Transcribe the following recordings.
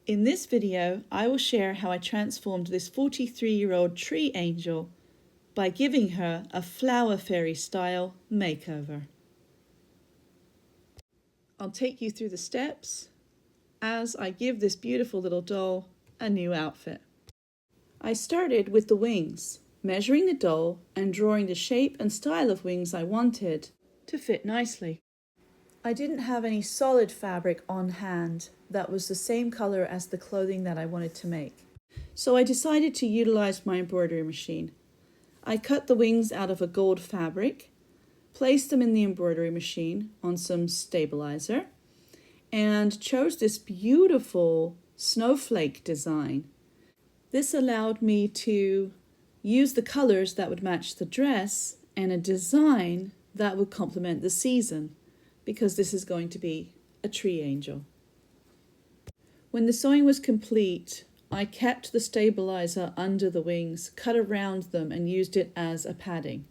In this video, I will share how I transformed this 43-year-old tree angel by giving her a Flower Fairy style makeover. I'll take you through the steps as I give this beautiful little doll a new outfit. I started with the wings, measuring the doll and drawing the shape and style of wings I wanted to fit nicely. I didn't have any solid fabric on hand that was the same color as the clothing that I wanted to make. So I decided to utilize my embroidery machine. I cut the wings out of a gold fabric, placed them in the embroidery machine on some stabilizer, and chose this beautiful snowflake design. This allowed me to use the colors that would match the dress and a design that would complement the season, because this is going to be a tree angel. When the sewing was complete, I kept the stabilizer under the wings, cut around them and used it as a padding.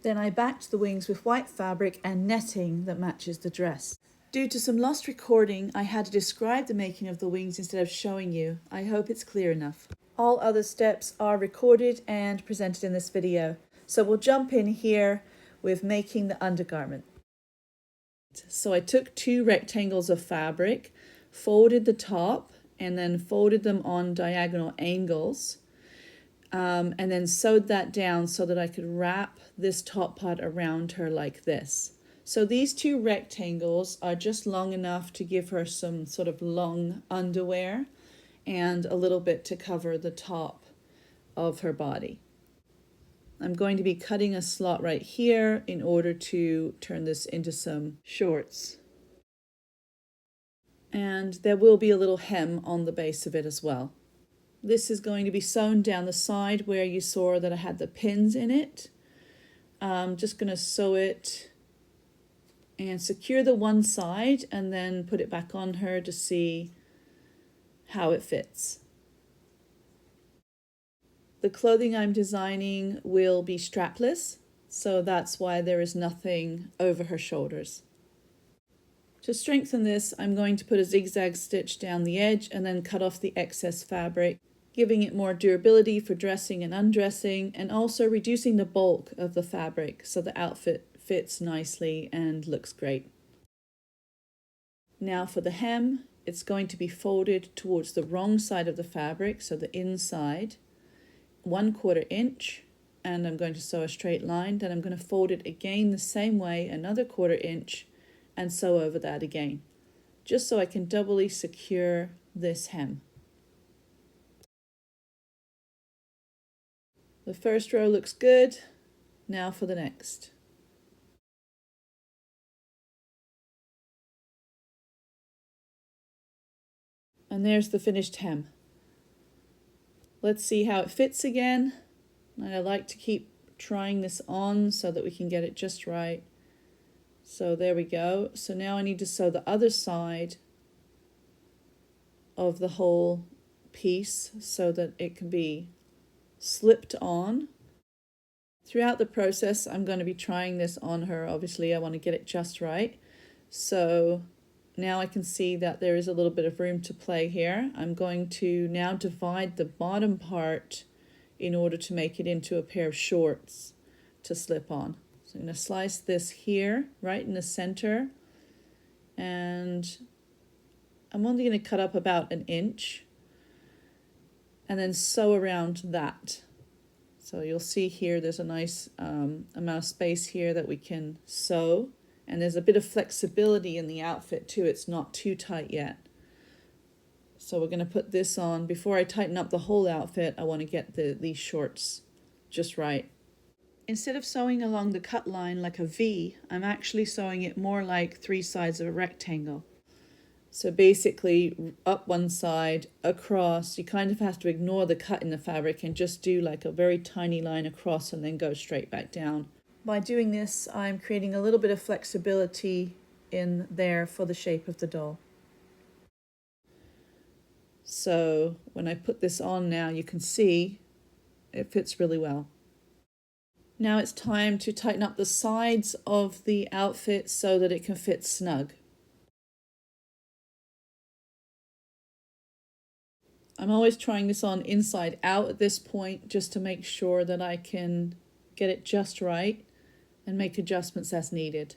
Then I backed the wings with white fabric and netting that matches the dress. Due to some lost recording, I had to describe the making of the wings instead of showing you. I hope it's clear enough. All other steps are recorded and presented in this video. So we'll jump in here with making the undergarment. So I took 2 rectangles of fabric, folded the top, and then folded them on diagonal angles, and then sewed that down so that I could wrap this top part around her like this. So these 2 rectangles are just long enough to give her some sort of long underwear and a little bit to cover the top of her body. I'm going to be cutting a slot right here in order to turn this into some shorts. And there will be a little hem on the base of it as well. This is going to be sewn down the side where you saw that I had the pins in it. I'm just going to sew it and secure the one side and then put it back on her to see how it fits. The clothing I'm designing will be strapless, so that's why there is nothing over her shoulders. To strengthen this, I'm going to put a zigzag stitch down the edge and then cut off the excess fabric, giving it more durability for dressing and undressing, and also reducing the bulk of the fabric so the outfit fits nicely and looks great. Now for the hem, it's going to be folded towards the wrong side of the fabric, so the inside, 1/4 inch, and I'm going to sew a straight line. Then I'm going to fold it again the same way, another 1/4 inch, and sew over that again, just so I can doubly secure this hem. The first row looks good. Now for the next. And there's the finished hem. Let's see how it fits again. And I like to keep trying this on so that we can get it just right. So there we go. So now I need to sew the other side of the whole piece so that it can be slipped on. Throughout the process, I'm going to be trying this on her. Obviously, I want to get it just right. So now I can see that there is a little bit of room to play here. I'm going to now divide the bottom part in order to make it into a pair of shorts to slip on. So I'm going to slice this here, right in the center, and I'm only going to cut up about 1 inch and then sew around that. So you'll see here there's a nice amount of space here that we can sew. And there's a bit of flexibility in the outfit too. It's not too tight yet. So we're going to put this on. Before I tighten up the whole outfit, I want to get these shorts just right. Instead of sewing along the cut line like a V, I'm actually sewing it more like 3 sides of a rectangle. So basically up one side, across. You kind of have to ignore the cut in the fabric and just do like a very tiny line across and then go straight back down. By doing this, I'm creating a little bit of flexibility in there for the shape of the doll. So when I put this on now, you can see it fits really well. Now it's time to tighten up the sides of the outfit so that it can fit snug. I'm always trying this on inside out at this point just to make sure that I can get it just right and make adjustments as needed.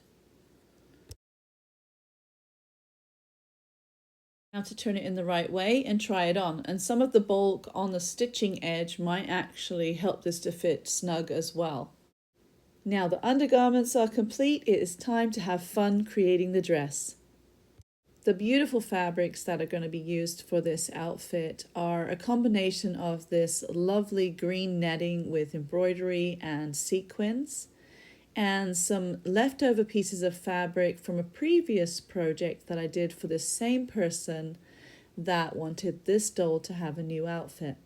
Now to turn it in the right way and try it on. And some of the bulk on the stitching edge might actually help this to fit snug as well. Now the undergarments are complete. It is time to have fun creating the dress. The beautiful fabrics that are going to be used for this outfit are a combination of this lovely green netting with embroidery and sequins, and some leftover pieces of fabric from a previous project that I did for the same person that wanted this doll to have a new outfit.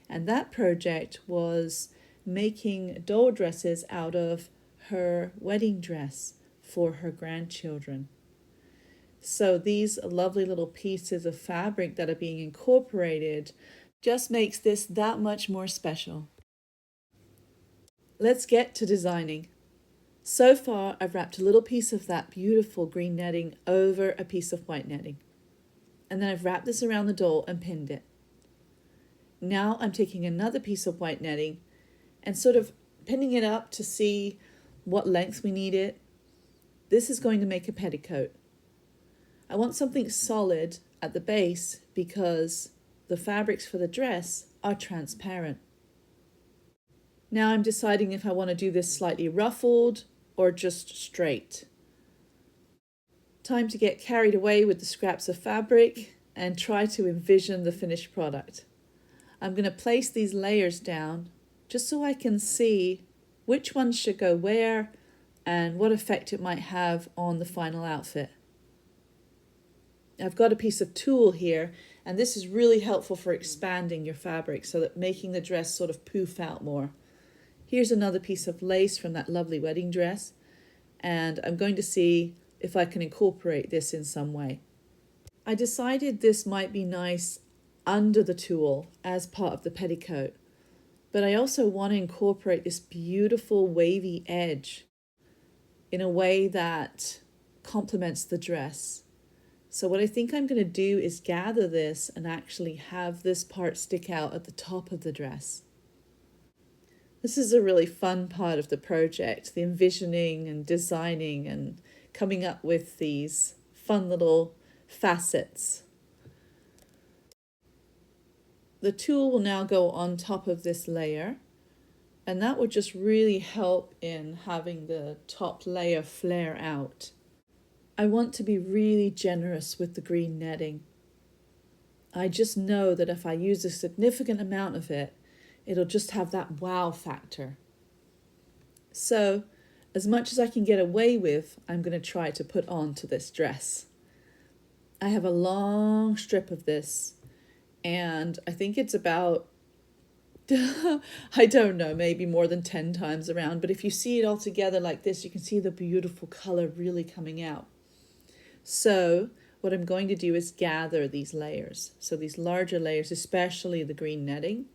And that project was making doll dresses out of her wedding dress for her grandchildren. So these lovely little pieces of fabric that are being incorporated just makes this that much more special. Let's get to designing. So far, I've wrapped a little piece of that beautiful green netting over a piece of white netting. And then I've wrapped this around the doll and pinned it. Now I'm taking another piece of white netting and sort of pinning it up to see what length we need it. This is going to make a petticoat. I want something solid at the base because the fabrics for the dress are transparent. Now I'm deciding if I want to do this slightly ruffled or just straight. Time to get carried away with the scraps of fabric and try to envision the finished product. I'm going to place these layers down just so I can see which ones should go where and what effect it might have on the final outfit. I've got a piece of tulle here, and this is really helpful for expanding your fabric so that making the dress sort of poof out more. Here's another piece of lace from that lovely wedding dress, and I'm going to see if I can incorporate this in some way. I decided this might be nice under the tulle as part of the petticoat, but I also want to incorporate this beautiful wavy edge in a way that complements the dress. So what I think I'm going to do is gather this and actually have this part stick out at the top of the dress. This is a really fun part of the project, the envisioning and designing and coming up with these fun little facets. The tulle will now go on top of this layer, and that will just really help in having the top layer flare out. I want to be really generous with the green netting. I just know that if I use a significant amount of it, it'll just have that wow factor. So, as much as I can get away with, I'm going to try to put on to this dress. I have a long strip of this, and I think it's about, I don't know, maybe more than 10 times around, but if you see it all together like this, you can see the beautiful color really coming out. So what I'm going to do is gather these layers. So these larger layers, especially the green netting,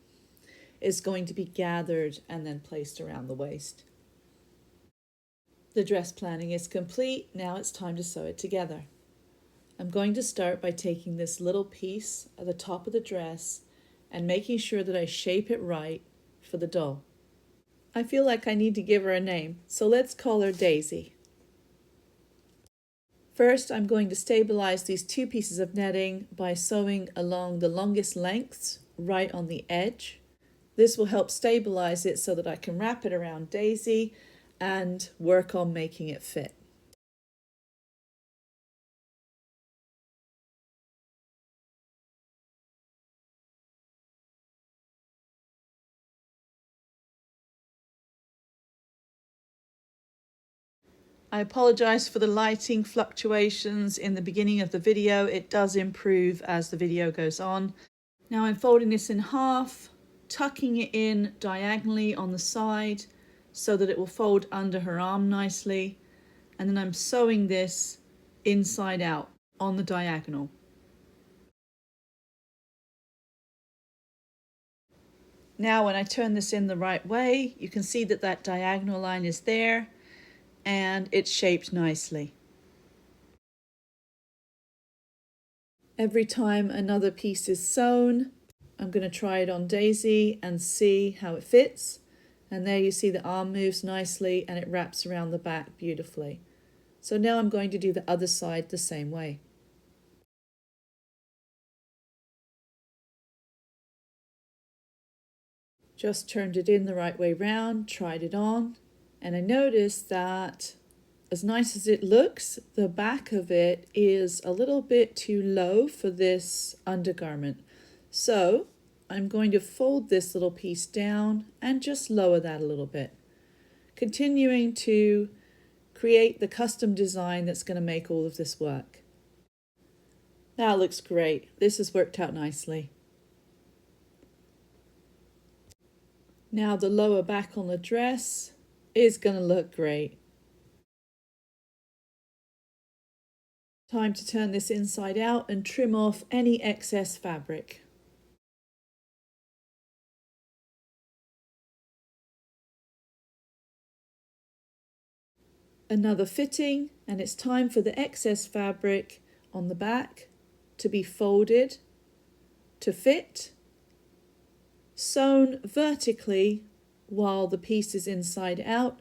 is going to be gathered and then placed around the waist. The dress planning is complete. Now it's time to sew it together. I'm going to start by taking this little piece at the top of the dress and making sure that I shape it right for the doll. I feel like I need to give her a name, so let's call her Daisy. First, I'm going to stabilize these two pieces of netting by sewing along the longest lengths right on the edge. This will help stabilize it so that I can wrap it around Daisy and work on making it fit. I apologize for the lighting fluctuations in the beginning of the video. It does improve as the video goes on. Now I'm folding this in half, tucking it in diagonally on the side so that it will fold under her arm nicely. And then I'm sewing this inside out on the diagonal. Now when I turn this in the right way, you can see that that diagonal line is there and it's shaped nicely. Every time another piece is sewn, I'm going to try it on Daisy and see how it fits. And there you see the arm moves nicely and it wraps around the back beautifully. So now I'm going to do the other side the same way. Just turned it in the right way round, tried it on, and I noticed that as nice as it looks, the back of it is a little bit too low for this undergarment. So I'm going to fold this little piece down and just lower that a little bit, continuing to create the custom design that's going to make all of this work. That looks great. This has worked out nicely. Now the lower back on the dress is going to look great. Time to turn this inside out and trim off any excess fabric. Another fitting, and it's time for the excess fabric on the back to be folded to fit, sewn vertically while the piece is inside out,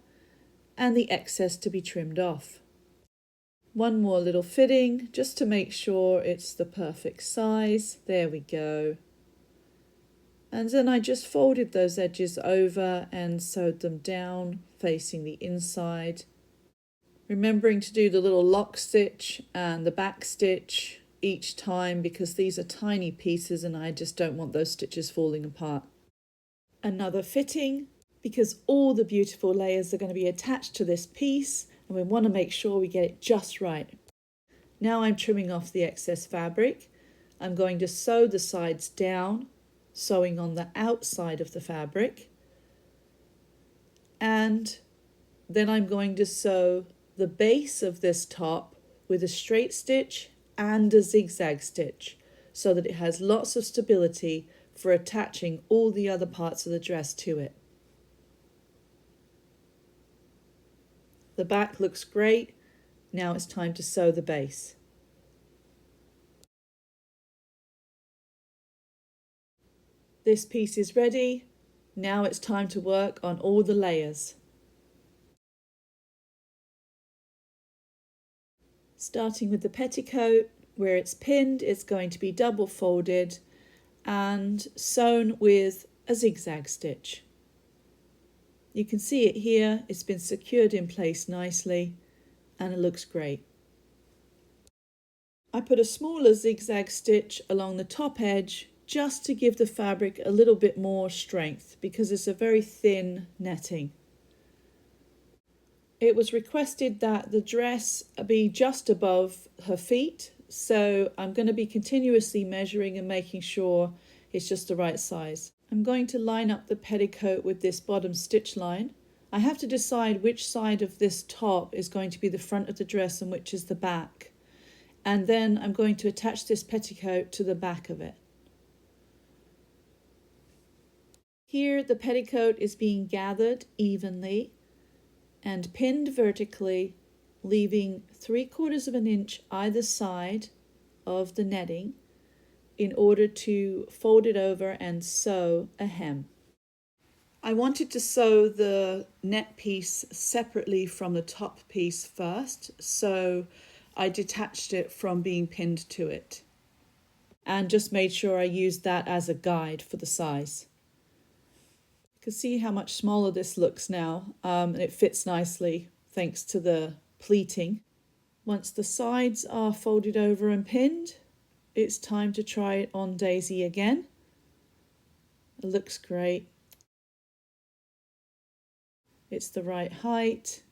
and the excess to be trimmed off. One more little fitting just to make sure it's the perfect size. There we go. And then I just folded those edges over and sewed them down facing the inside, remembering to do the little lock stitch and the back stitch each time because these are tiny pieces and I just don't want those stitches falling apart. Another fitting, because all the beautiful layers are going to be attached to this piece and we want to make sure we get it just right. Now I'm trimming off the excess fabric. I'm going to sew the sides down, sewing on the outside of the fabric, and then I'm going to sew the base of this top with a straight stitch and a zigzag stitch so that it has lots of stability for attaching all the other parts of the dress to it. The back looks great. Now it's time to sew the base. This piece is ready. Now it's time to work on all the layers. Starting with the petticoat, where it's pinned, it's going to be double folded and sewn with a zigzag stitch. You can see it here, it's been secured in place nicely and it looks great. I put a smaller zigzag stitch along the top edge just to give the fabric a little bit more strength because it's a very thin netting. It was requested that the dress be just above her feet, so I'm going to be continuously measuring and making sure it's just the right size. I'm going to line up the petticoat with this bottom stitch line. I have to decide which side of this top is going to be the front of the dress and which is the back. And then I'm going to attach this petticoat to the back of it. Here the petticoat is being gathered evenly and pinned vertically, leaving 3/4 of an inch either side of the netting in order to fold it over and sew a hem. I wanted to sew the net piece separately from the top piece first, so I detached it from being pinned to it and just made sure I used that as a guide for the size. You can see how much smaller this looks now, and it fits nicely thanks to the pleating. Once the sides are folded over and pinned, it's time to try it on Daisy again. It looks great. It's the right height.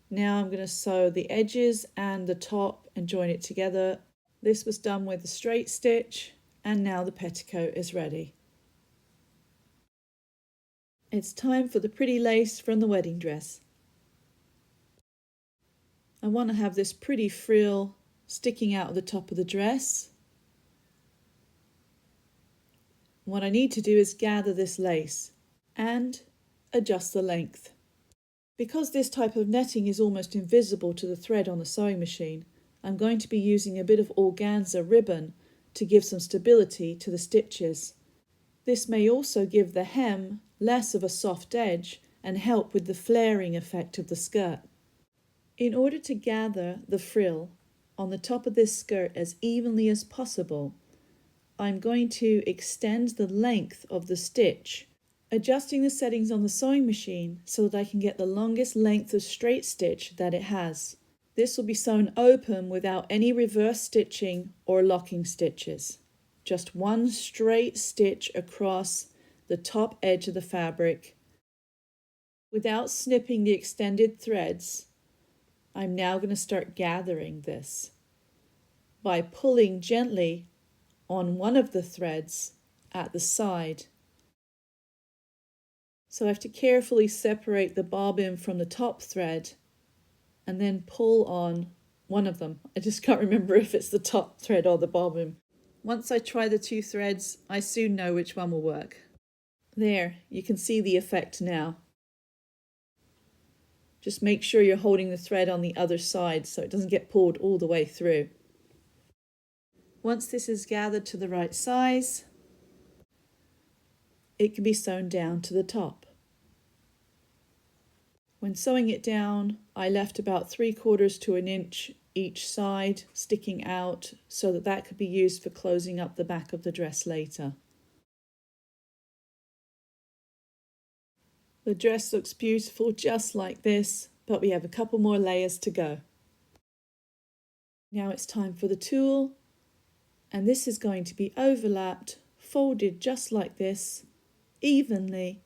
Now I'm going to sew the edges and the top and join it together. This was done with a straight stitch, and now the petticoat is ready. It's time for the pretty lace from the wedding dress. I want to have this pretty frill sticking out of the top of the dress. What I need to do is gather this lace and adjust the length. Because this type of netting is almost invisible to the thread on the sewing machine, I'm going to be using a bit of organza ribbon to give some stability to the stitches. This may also give the hem less of a soft edge and help with the flaring effect of the skirt. In order to gather the frill on the top of this skirt as evenly as possible, I'm going to extend the length of the stitch, adjusting the settings on the sewing machine so that I can get the longest length of straight stitch that it has. This will be sewn open without any reverse stitching or locking stitches. Just one straight stitch across the top edge of the fabric. Without snipping the extended threads, I'm now going to start gathering this by pulling gently on one of the threads at the side. So I have to carefully separate the bobbin from the top thread and then pull on one of them. I just can't remember if it's the top thread or the bobbin. Once I try the two threads, I soon know which one will work. There, you can see the effect now. Just make sure you're holding the thread on the other side so it doesn't get pulled all the way through. Once this is gathered to the right size, it can be sewn down to the top. When sewing it down, I left about 3/4 to an inch each side sticking out so that that could be used for closing up the back of the dress later. The dress looks beautiful just like this, but we have a couple more layers to go. Now it's time for the tulle, and this is going to be overlapped, folded just like this, evenly,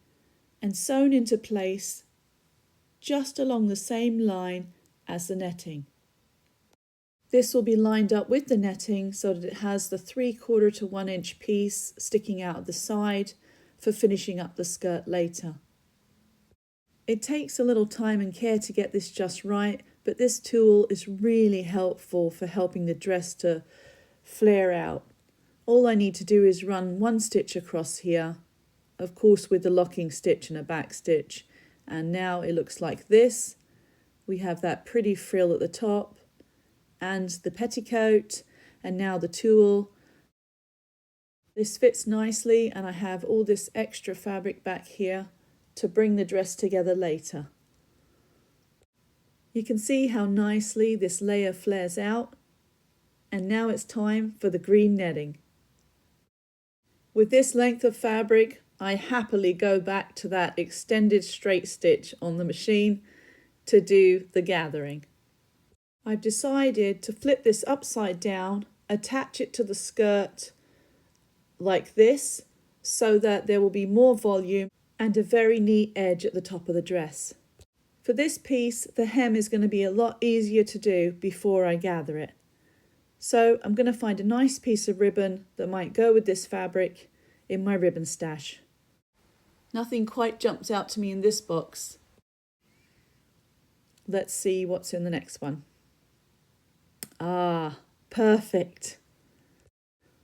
and sewn into place just along the same line as the netting. This will be lined up with the netting so that it has the 3/4 to 1 inch piece sticking out of the side for finishing up the skirt later. It takes a little time and care to get this just right, but this tool is really helpful for helping the dress to flare out. All I need to do is run one stitch across here, of course with the locking stitch and a back stitch, and now it looks like this. We have that pretty frill at the top and the petticoat, and now the tulle. This fits nicely, and I have all this extra fabric back here to bring the dress together later. You can see how nicely this layer flares out, and now it's time for the green netting. With this length of fabric, I happily go back to that extended straight stitch on the machine to do the gathering. I've decided to flip this upside down, attach it to the skirt like this, so that there will be more volume and a very neat edge at the top of the dress. For this piece, the hem is going to be a lot easier to do before I gather it. So I'm going to find a nice piece of ribbon that might go with this fabric in my ribbon stash. Nothing quite jumps out to me in this box. Let's see what's in the next one. Ah, perfect.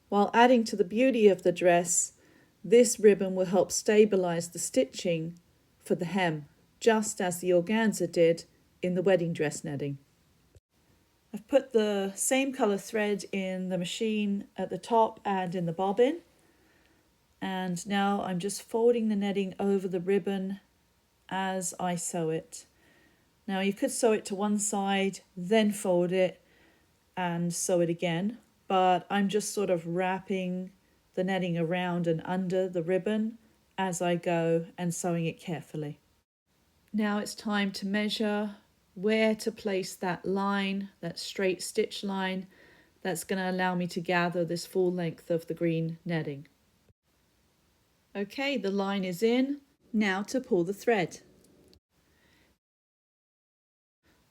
While adding to the beauty of the dress, this ribbon will help stabilize the stitching for the hem, just as the organza did in the wedding dress netting. I've put the same colour thread in the machine at the top and in the bobbin, and now I'm just folding the netting over the ribbon as I sew it. Now you could sew it to one side, then fold it and sew it again, but I'm just sort of wrapping the netting around and under the ribbon as I go and sewing it carefully. Now it's time to measure where to place that line, that straight stitch line, that's going to allow me to gather this full length of the green netting. Okay, the line is in. Now to pull the thread.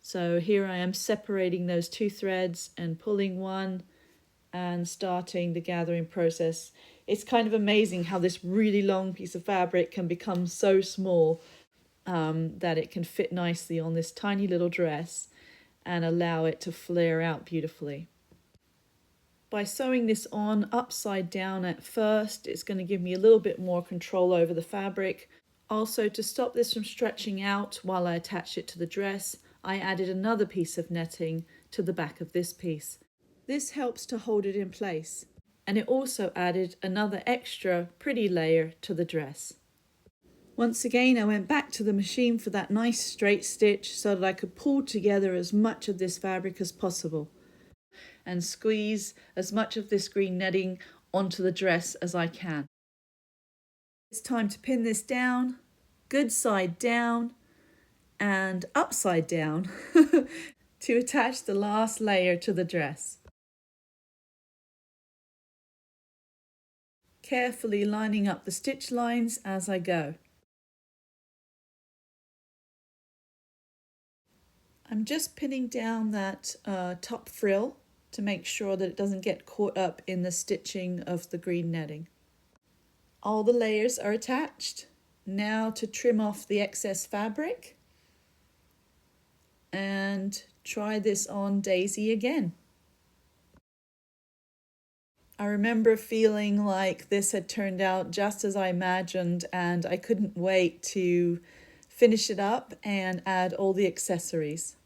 So here I am separating those two threads and pulling one and starting the gathering process. It's kind of amazing how this really long piece of fabric can become so small that it can fit nicely on this tiny little dress and allow it to flare out beautifully. By sewing this on upside down at first, it's going to give me a little bit more control over the fabric. Also, to stop this from stretching out while I attach it to the dress, I added another piece of netting to the back of this piece. This helps to hold it in place. and it also added another extra pretty layer to the dress. Once again, I went back to the machine for that nice straight stitch so that I could pull together as much of this fabric as possible and squeeze as much of this green netting onto the dress as I can. It's time to pin this down, good side down and upside down to attach the last layer to the dress. Carefully lining up the stitch lines as I go. I'm just pinning down that top frill to make sure that it doesn't get caught up in the stitching of the green netting. All the layers are attached. Now to trim off the excess fabric and try this on Daisy again. I remember feeling like this had turned out just as I imagined, and I couldn't wait to finish it up and add all the accessories.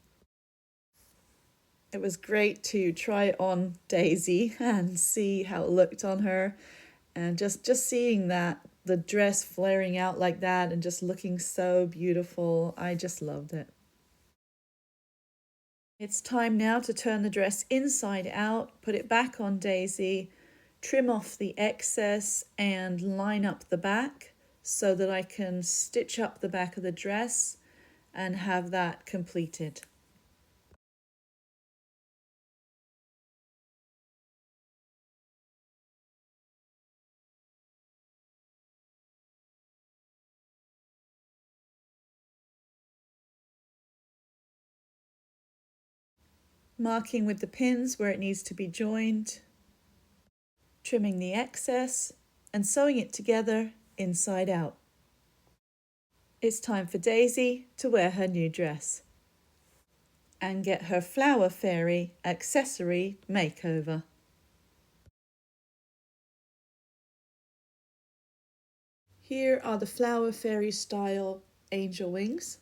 It was great to try it on Daisy and see how it looked on her, and just seeing that, the dress flaring out like that and just looking so beautiful, I just loved it. It's time now to turn the dress inside out, put it back on Daisy, trim off the excess and line up the back so that I can stitch up the back of the dress and have that completed. Marking with the pins where it needs to be joined, trimming the excess and sewing it together inside out. It's time for Daisy to wear her new dress and get her Flower Fairy accessory makeover. Here are the Flower Fairy style angel wings.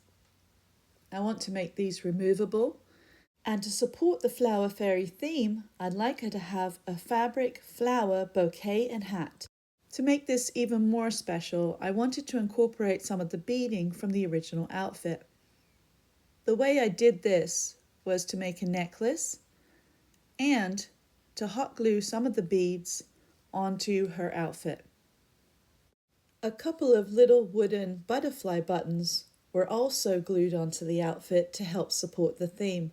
I want to make these removable, and to support the Flower Fairy theme, I'd like her to have a fabric flower bouquet and hat. To make this even more special, I wanted to incorporate some of the beading from the original outfit. The way I did this was to make a necklace and to hot glue some of the beads onto her outfit. A couple of little wooden butterfly buttons were also glued onto the outfit to help support the theme.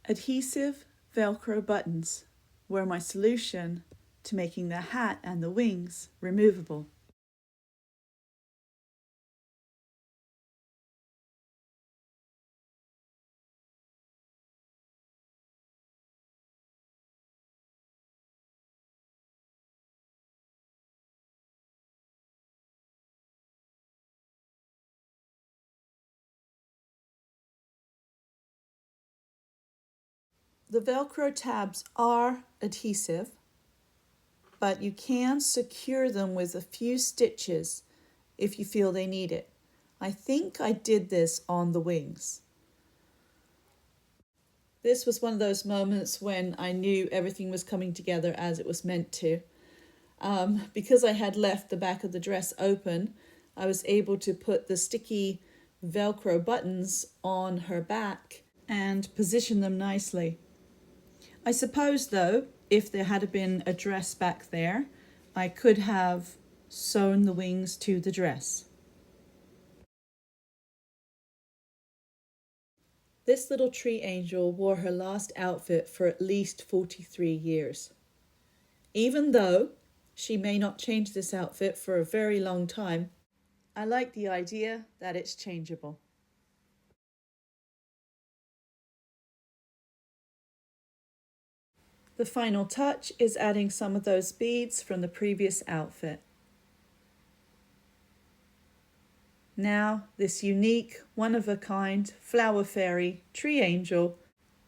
Adhesive Velcro buttons were my solution to making the hat and the wings removable. The Velcro tabs are adhesive, but you can secure them with a few stitches if you feel they need it. I think I did this on the wings. This was one of those moments when I knew everything was coming together as it was meant to. Because I had left the back of the dress open, I was able to put the sticky Velcro buttons on her back and position them nicely. I suppose though, if there had been a dress back there, I could have sewn the wings to the dress. This little tree angel wore her last outfit for at least 43 years. Even though she may not change this outfit for a very long time, I like the idea that it's changeable. The final touch is adding some of those beads from the previous outfit. Now this unique, one-of-a-kind Flower Fairy tree angel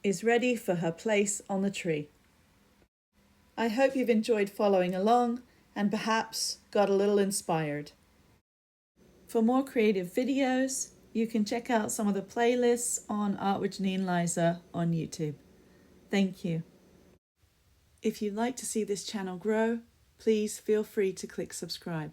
is ready for her place on the tree. I hope you've enjoyed following along and perhaps got a little inspired. For more creative videos, you can check out some of the playlists on Art with Janine Liza on YouTube. Thank you. If you'd like to see this channel grow, please feel free to click subscribe.